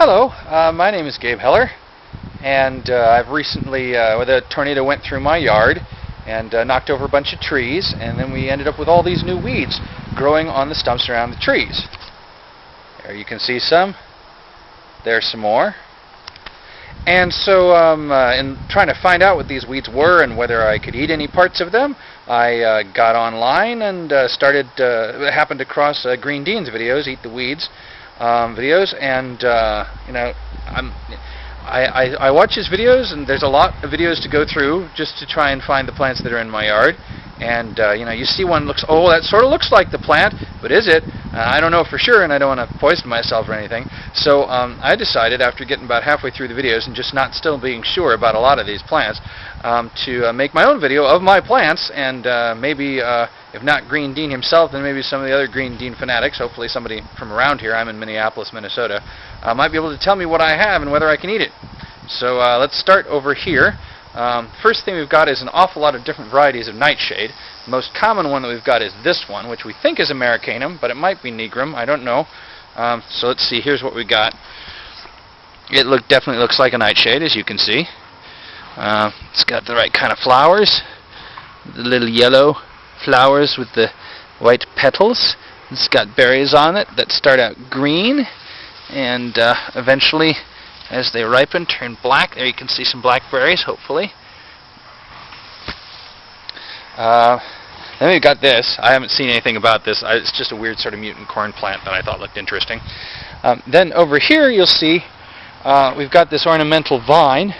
Hello, my name is Gabe Heller, and I've recently, a tornado went through my yard and knocked over a bunch of trees, and then we ended up with all these new weeds growing on the stumps around the trees. There you can see some. There's some more. And so in trying to find out what these weeds were and whether I could eat any parts of them, I got online and happened across Green Deane's videos, Eat the Weeds videos, and I watch his videos, and there's a lot of videos to go through just to try and find the plants that are in my yard. And you see one, that sort of looks like the plant, but is it? I don't know for sure, and I don't want to poison myself or anything. So I decided, after getting about halfway through the videos and just not still being sure about a lot of these plants, to make my own video of my plants, and maybe, if not Green Deane himself, then maybe some of the other Green Deane fanatics, hopefully somebody from around here, I'm in Minneapolis, Minnesota, might be able to tell me what I have and whether I can eat it. So let's start over here. First thing we've got is an awful lot of different varieties of nightshade. The most common one that we've got is this one, which we think is Americanum, but it might be nigrum, I don't know. So let's see, here's what we got. It definitely looks like a nightshade, as you can see. It's got the right kind of flowers, the little yellow flowers with the white petals. It's got berries on it that start out green and eventually, as they ripen, turn black. There you can see some black berries, hopefully. Then we've got this. I haven't seen anything about this. It's just a weird sort of mutant corn plant that I thought looked interesting. Then over here you'll see we've got this ornamental vine.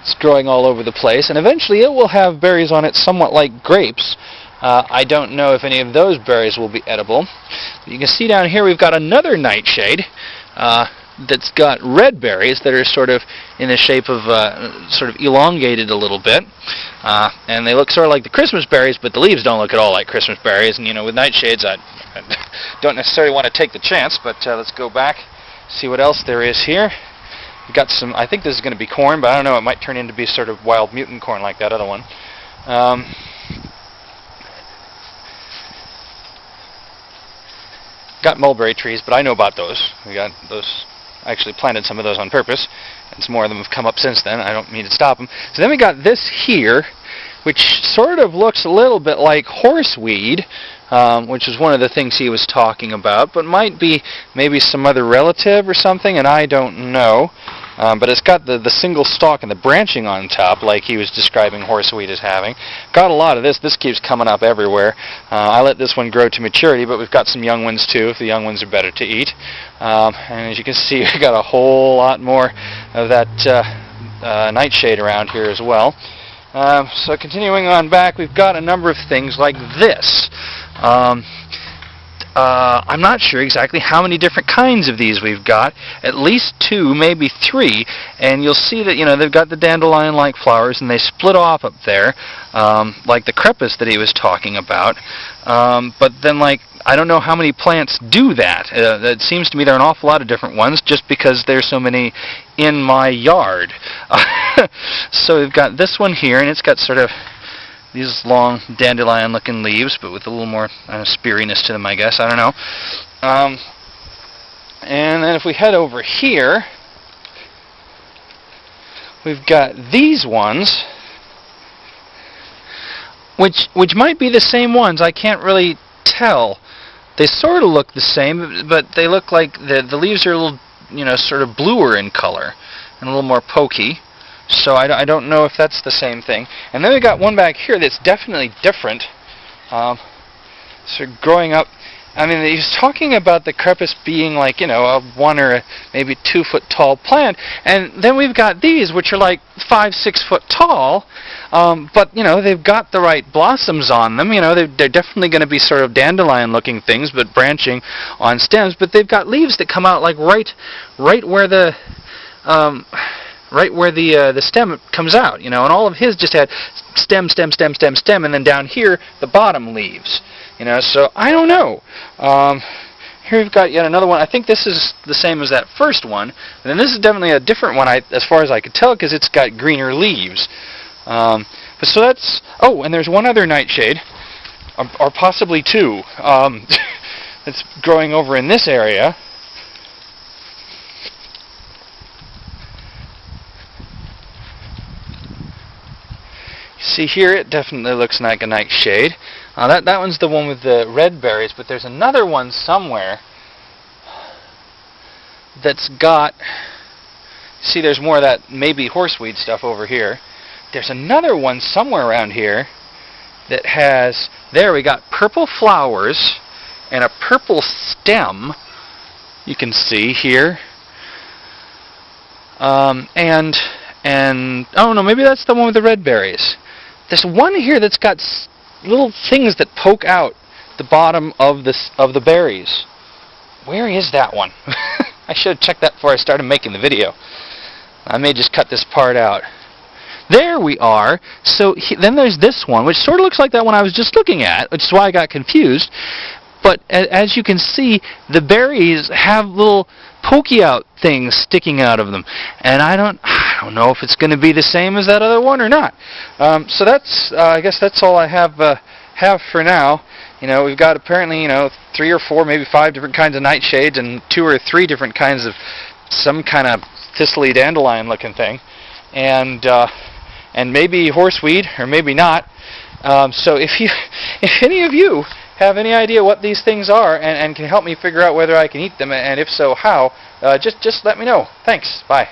It's growing all over the place, and eventually it will have berries on it somewhat like grapes. I don't know if any of those berries will be edible. You can see down here we've got another nightshade that's got red berries that are sort of in the shape of sort of elongated a little bit, and they look sort of like the Christmas berries, but the leaves don't look at all like Christmas berries. And with nightshades, I don't necessarily want to take the chance, but let's go back, see what else there is here. We've got some. I think this is going to be corn, but I don't know. It might turn into be sort of wild mutant corn like that other one. Got mulberry trees, but I know about those. We got those. I actually planted some of those on purpose, and some more of them have come up since then. I don't mean to stop them. So then we got this here, which sort of looks a little bit like horseweed, which is one of the things he was talking about, but might be maybe some other relative or something, and I don't know. But it's got the single stalk and the branching on top, like he was describing horseweed as having. Got a lot of this. This keeps coming up everywhere. I let this one grow to maturity, but we've got some young ones too, if the young ones are better to eat. And as you can see, we've got a whole lot more of that nightshade around here as well. So continuing on back, we've got a number of things like this. I'm not sure exactly how many different kinds of these we've got. At least 2, maybe 3. And you'll see that they've got the dandelion-like flowers, and they split off up there, like the crepus that he was talking about. But then, I don't know how many plants do that. It seems to me there are an awful lot of different ones, just because there's so many in my yard. So we've got this one here, and it's got sort of these long dandelion-looking leaves, but with a little more speariness to them, I guess. I don't know. And then if we head over here, we've got these ones, which might be the same ones. I can't really tell. They sort of look the same, but they look like the leaves are a little, sort of bluer in color and a little more pokey. So I don't know if that's the same thing. And then we got one back here that's definitely different. So growing up, I mean, he's talking about the crepus being like, a 1 or maybe 2 foot tall plant. And then we've got these, which are like 5, 6 foot tall. But, they've got the right blossoms on them. They're definitely going to be sort of dandelion-looking things, but branching on stems. But they've got leaves that come out like right where the stem comes out, and all of his just had stem, and then down here, the bottom leaves, so I don't know. Here we've got yet another one. I think this is the same as that first one, and then this is definitely a different one, as far as I could tell, because it's got greener leaves. But so that's, and there's one other nightshade, or possibly 2, that's growing over in this area. See here, it definitely looks like a nightshade. That one's the one with the red berries, but there's another one somewhere that's got... See, there's more of that maybe horseweed stuff over here. There's another one somewhere around here that has... There, we got purple flowers and a purple stem. You can see here. And oh no, maybe that's the one with the red berries. There's one here that's got little things that poke out the bottom of the berries. Where is that one? I should have checked that before I started making the video. I may just cut this part out. There we are. So then there's this one, which sort of looks like that one I was just looking at, which is why I got confused. But as you can see, the berries have little pokey out things sticking out of them, and I don't know if it's going to be the same as that other one or not. So that's I guess that's all I have for now. You know, we've got apparently 3 or 4, maybe 5 different kinds of nightshades and 2 or 3 different kinds of some kind of thistly dandelion looking thing, and maybe horseweed or maybe not. So if any of you have any idea what these things are and can help me figure out whether I can eat them, and if so, how, just let me know. Thanks. Bye.